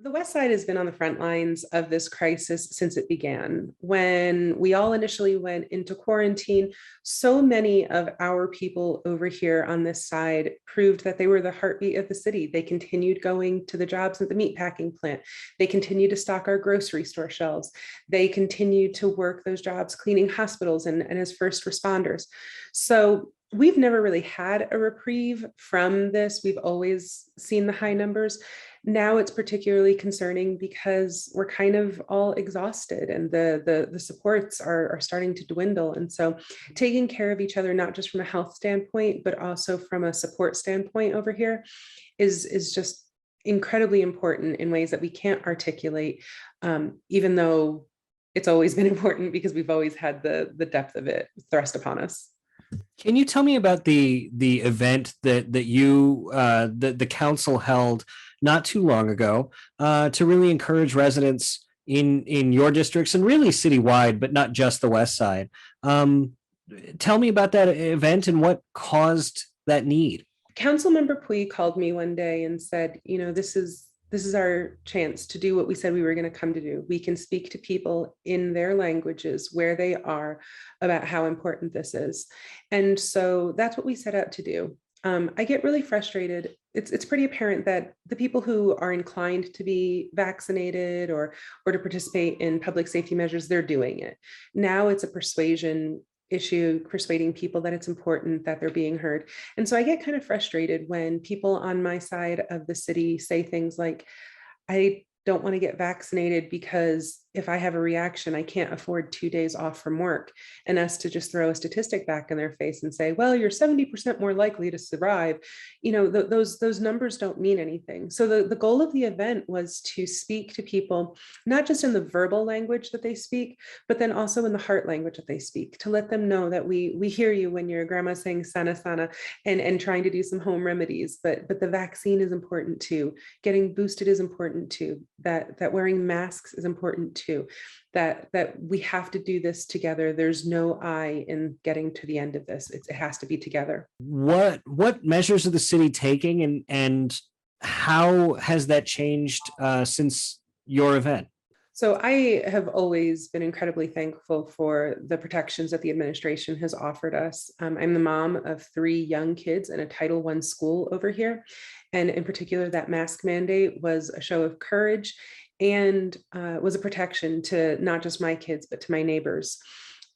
The West Side has been on the front lines of this crisis since it began. When we all initially went into quarantine, so many of our people over here on this side proved that they were the heartbeat of the city. They continued going to the jobs at the meatpacking plant. They continued to stock our grocery store shelves. They continued to work those jobs cleaning hospitals and as first responders. So we've never really had a reprieve from this. We've always seen the high numbers. Now it's particularly concerning because we're kind of all exhausted and the supports are starting to dwindle. And so taking care of each other, not just from a health standpoint, but also from a support standpoint over here is just incredibly important in ways that we can't articulate, even though it's always been important because we've always had the depth of it thrust upon us. Can you tell me about the event that you the council held not too long ago to really encourage residents in your districts and really citywide, but not just the West Side? Tell me about that event and what caused that need. Councilmember Pui called me one day and said, this is our chance to do what we said we were going to come to do. We can speak to people in their languages where they are about how important this is. And so that's what we set out to do. I get really frustrated. It's pretty apparent that the people who are inclined to be vaccinated or to participate in public safety measures, they're doing it. Now it's a persuasion issue, persuading people that it's important that they're being heard. And so I get kind of frustrated when people on my side of the city say things like, I don't want to get vaccinated because if I have a reaction, I can't afford 2 days off from work. And us to just throw a statistic back in their face and say, well, you're 70% more likely to survive. Those numbers don't mean anything. So the goal of the event was to speak to people, not just in the verbal language that they speak, but then also in the heart language that they speak, to let them know that we hear you when your grandma's saying sana sana and trying to do some home remedies, but the vaccine is important too. Getting boosted is important too. That wearing masks is important too, that we have to do this together. There's no I in getting to the end of this. It has to be together. What measures are the city taking and how has that changed since your event? So I have always been incredibly thankful for the protections that the administration has offered us. I'm the mom of 3 young kids in a Title I school over here. And in particular, that mask mandate was a show of courage and was a protection to not just my kids, but to my neighbors.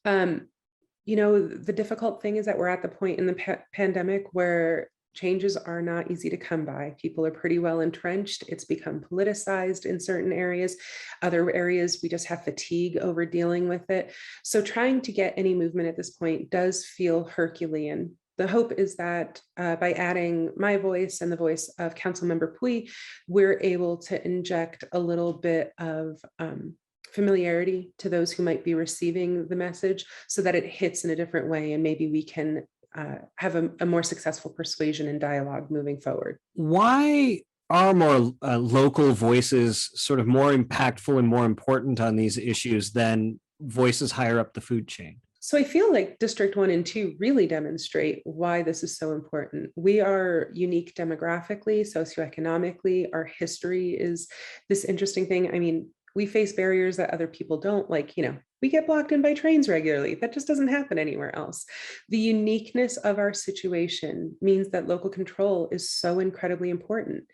The difficult thing is that we're at the point in the pandemic where changes are not easy to come by. People are pretty well entrenched. It's become politicized in certain areas. Other areas, we just have fatigue over dealing with it. So trying to get any movement at this point does feel Herculean. The hope is that by adding my voice and the voice of Councilmember Pui, we're able to inject a little bit of familiarity to those who might be receiving the message so that it hits in a different way and maybe we can have a more successful persuasion and dialogue moving forward. Why are more local voices sort of more impactful and more important on these issues than voices higher up the food chain? So I feel like District 1 and 2 really demonstrate why this is so important. We are unique demographically, socioeconomically. Our history is this interesting thing. I mean, we face barriers that other people don't, like, we get blocked in by trains regularly. That just doesn't happen anywhere else. The uniqueness of our situation means that local control is so incredibly important.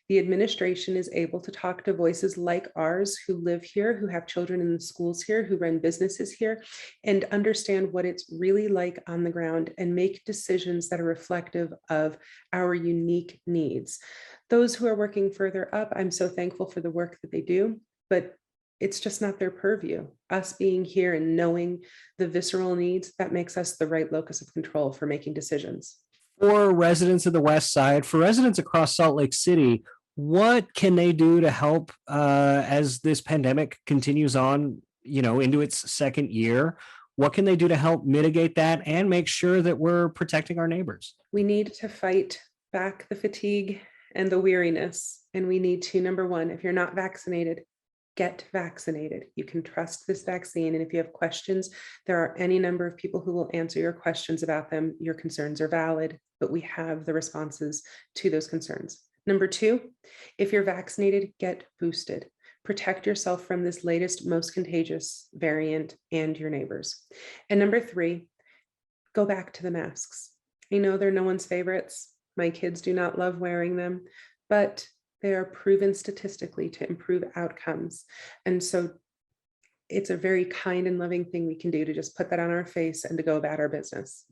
The administration is able to talk to voices like ours who live here, who have children in the schools here, who run businesses here, and understand what it's really like on the ground and make decisions that are reflective of our unique needs. Those who are working further up, I'm so thankful for the work that they do, but it's just not their purview. Us being here and knowing the visceral needs, that makes us the right locus of control for making decisions. For residents of the West Side, for residents across Salt Lake City, what can they do to help as this pandemic continues on, into its second year? What can they do to help mitigate that and make sure that we're protecting our neighbors? We need to fight back the fatigue and the weariness. And we need to, number one, if you're not vaccinated, get vaccinated. You can trust this vaccine. And if you have questions, there are any number of people who will answer your questions about them. Your concerns are valid, but we have the responses to those concerns. Number two, if you're vaccinated, get boosted. Protect yourself from this latest, most contagious variant and your neighbors. And number three, go back to the masks. I know they're no one's favorites. My kids do not love wearing them, but they are proven statistically to improve outcomes. And so it's a very kind and loving thing we can do to just put that on our face and to go about our business.